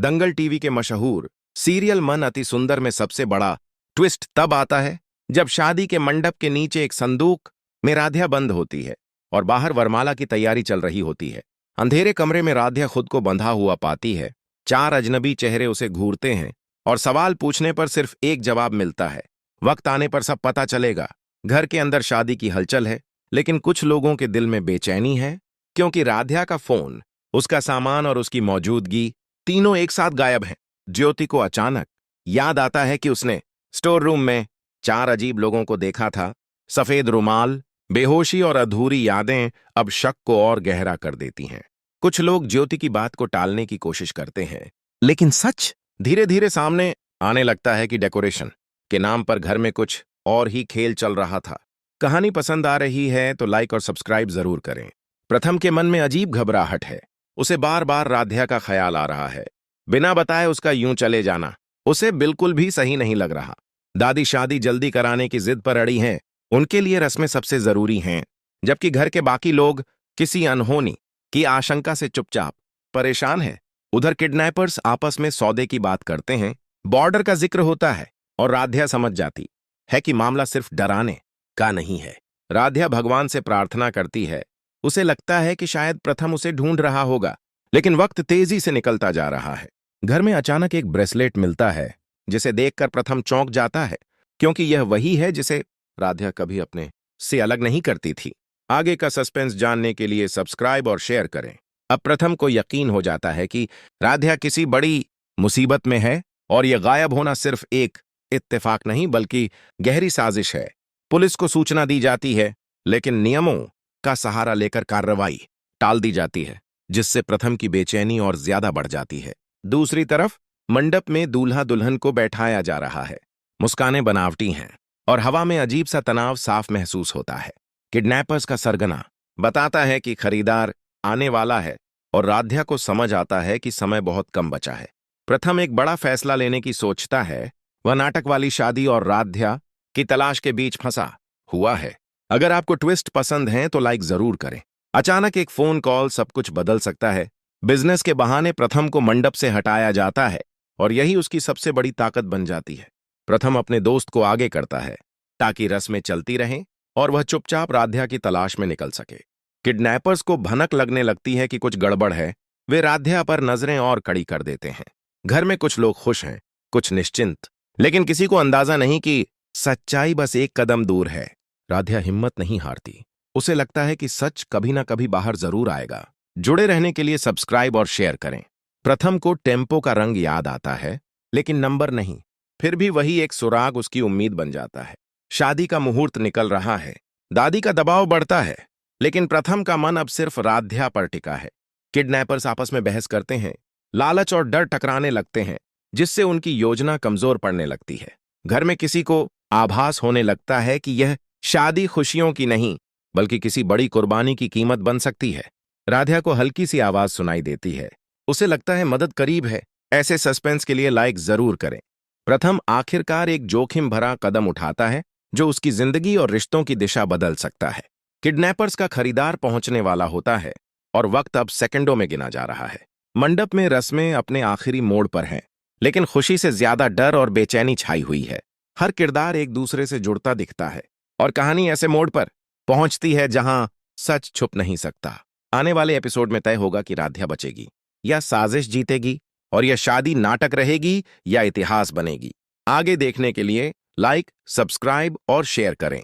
दंगल TV के मशहूर serial मन अति सुंदर में सबसे बड़ा ट्विस्ट तब आता है जब शादी के मंडप के नीचे एक संदूक में राध्या बंद होती है और बाहर वरमाला की तैयारी चल रही होती है। अंधेरे कमरे में राध्या खुद को बंधा हुआ पाती है। 4 अजनबी चेहरे उसे घूरते हैं और सवाल पूछने पर सिर्फ एक जवाब मिलता है, वक्त आने पर सब पता चलेगा। घर के अंदर शादी की हलचल है, लेकिन कुछ लोगों के दिल में बेचैनी है, क्योंकि राध्या का फोन, उसका सामान और उसकी मौजूदगी तीनों एक साथ गायब हैं। ज्योति को अचानक याद आता है कि उसने स्टोर रूम में 4 अजीब लोगों को देखा था। सफेद रुमाल, बेहोशी और अधूरी यादें अब शक को और गहरा कर देती हैं। कुछ लोग ज्योति की बात को टालने की कोशिश करते हैं, लेकिन सच धीरे धीरे सामने आने लगता है कि डेकोरेशन के नाम पर घर में कुछ और ही खेल चल रहा था। कहानी पसंद आ रही है तो लाइक और सब्सक्राइब जरूर करें। प्रथम के मन में अजीब घबराहट है। उसे बार बार राध्या का ख्याल आ रहा है। बिना बताए उसका यूं चले जाना उसे बिल्कुल भी सही नहीं लग रहा। दादी शादी जल्दी कराने की जिद पर अड़ी हैं। उनके लिए रस्में सबसे जरूरी हैं, जबकि घर के बाकी लोग किसी अनहोनी की आशंका से चुपचाप परेशान हैं। उधर किडनैपर्स आपस में सौदे की बात करते हैं। बॉर्डर का जिक्र होता है और राध्या समझ जाती है कि मामला सिर्फ डराने का नहीं है। राध्या भगवान से प्रार्थना करती है। उसे लगता है कि शायद प्रथम उसे ढूंढ रहा होगा, लेकिन वक्त तेजी से निकलता जा रहा है। घर में अचानक एक ब्रेसलेट मिलता है, जिसे देखकर प्रथम चौंक जाता है, क्योंकि यह वही है जिसे राध्या कभी अपने से अलग नहीं करती थी। आगे का सस्पेंस जानने के लिए सब्सक्राइब और शेयर करें। अब प्रथम को यकीन हो जाता है कि राध्या किसी बड़ी मुसीबत में है और यह गायब होना सिर्फ एक इत्तेफाक नहीं बल्कि गहरी साजिश है। पुलिस को सूचना दी जाती है, लेकिन नियमों का सहारा लेकर कार्रवाई टाल दी जाती है, जिससे प्रथम की बेचैनी और ज्यादा बढ़ जाती है। दूसरी तरफ मंडप में दूल्हा दुल्हन को बैठाया जा रहा है। मुस्कानें बनावटी हैं और हवा में अजीब सा तनाव साफ महसूस होता है। किडनैपर्स का सरगना बताता है कि खरीदार आने वाला है और राध्या को समझ आता है कि समय बहुत कम बचा है। प्रथम एक बड़ा फैसला लेने की सोचता है। वह नाटक वाली शादी और राध्या की तलाश के बीच फंसा हुआ है। अगर आपको ट्विस्ट पसंद है तो लाइक जरूर करें। अचानक एक फोन कॉल सब कुछ बदल सकता है। बिजनेस के बहाने प्रथम को मंडप से हटाया जाता है और यही उसकी सबसे बड़ी ताकत बन जाती है। प्रथम अपने दोस्त को आगे करता है ताकि रस्में चलती रहें और वह चुपचाप राध्या की तलाश में निकल सके। किडनैपर्स को भनक लगने लगती है कि कुछ गड़बड़ है। वे राध्या पर नजरें और कड़ी कर देते हैं। घर में कुछ लोग खुश हैं, कुछ निश्चिंत, लेकिन किसी को अंदाजा नहीं कि सच्चाई बस एक कदम दूर है। राध्या हिम्मत नहीं हारती। उसे लगता है कि सच कभी ना कभी बाहर जरूर आएगा। जुड़े रहने के लिए सब्सक्राइब और शेयर करें। प्रथम को टेम्पो का रंग याद आता है, लेकिन नंबर नहीं। फिर भी वही एक सुराग उसकी उम्मीद बन जाता है। शादी का मुहूर्त निकल रहा है। दादी का दबाव बढ़ता है, लेकिन प्रथम का मन अब सिर्फ राध्या पर टिका है। किडनैपर्स आपस में बहस करते हैं। लालच और डर टकराने लगते हैं, जिससे उनकी योजना कमजोर पड़ने लगती है। घर में किसी को आभास होने लगता है कि यह शादी खुशियों की नहीं बल्कि किसी बड़ी कुर्बानी की कीमत बन सकती है। राध्या को हल्की सी आवाज सुनाई देती है। उसे लगता है मदद करीब है। ऐसे सस्पेंस के लिए लाइक जरूर करें। प्रथम आखिरकार एक जोखिम भरा कदम उठाता है जो उसकी जिंदगी और रिश्तों की दिशा बदल सकता है। किडनैपर्स का खरीदार पहुंचने वाला होता है और वक्त अब सेकंडों में गिना जा रहा है। मंडप में रस्में अपने आखिरी मोड़ पर हैं, लेकिन खुशी से ज्यादा डर और बेचैनी छाई हुई है। हर किरदार एक दूसरे से जुड़ता दिखता है और कहानी ऐसे मोड़ पर पहुंचती है जहां सच छुप नहीं सकता। आने वाले एपिसोड में तय होगा कि राध्या बचेगी या साजिश जीतेगी, और यह शादी नाटक रहेगी या इतिहास बनेगी। आगे देखने के लिए लाइक, सब्सक्राइब और शेयर करें।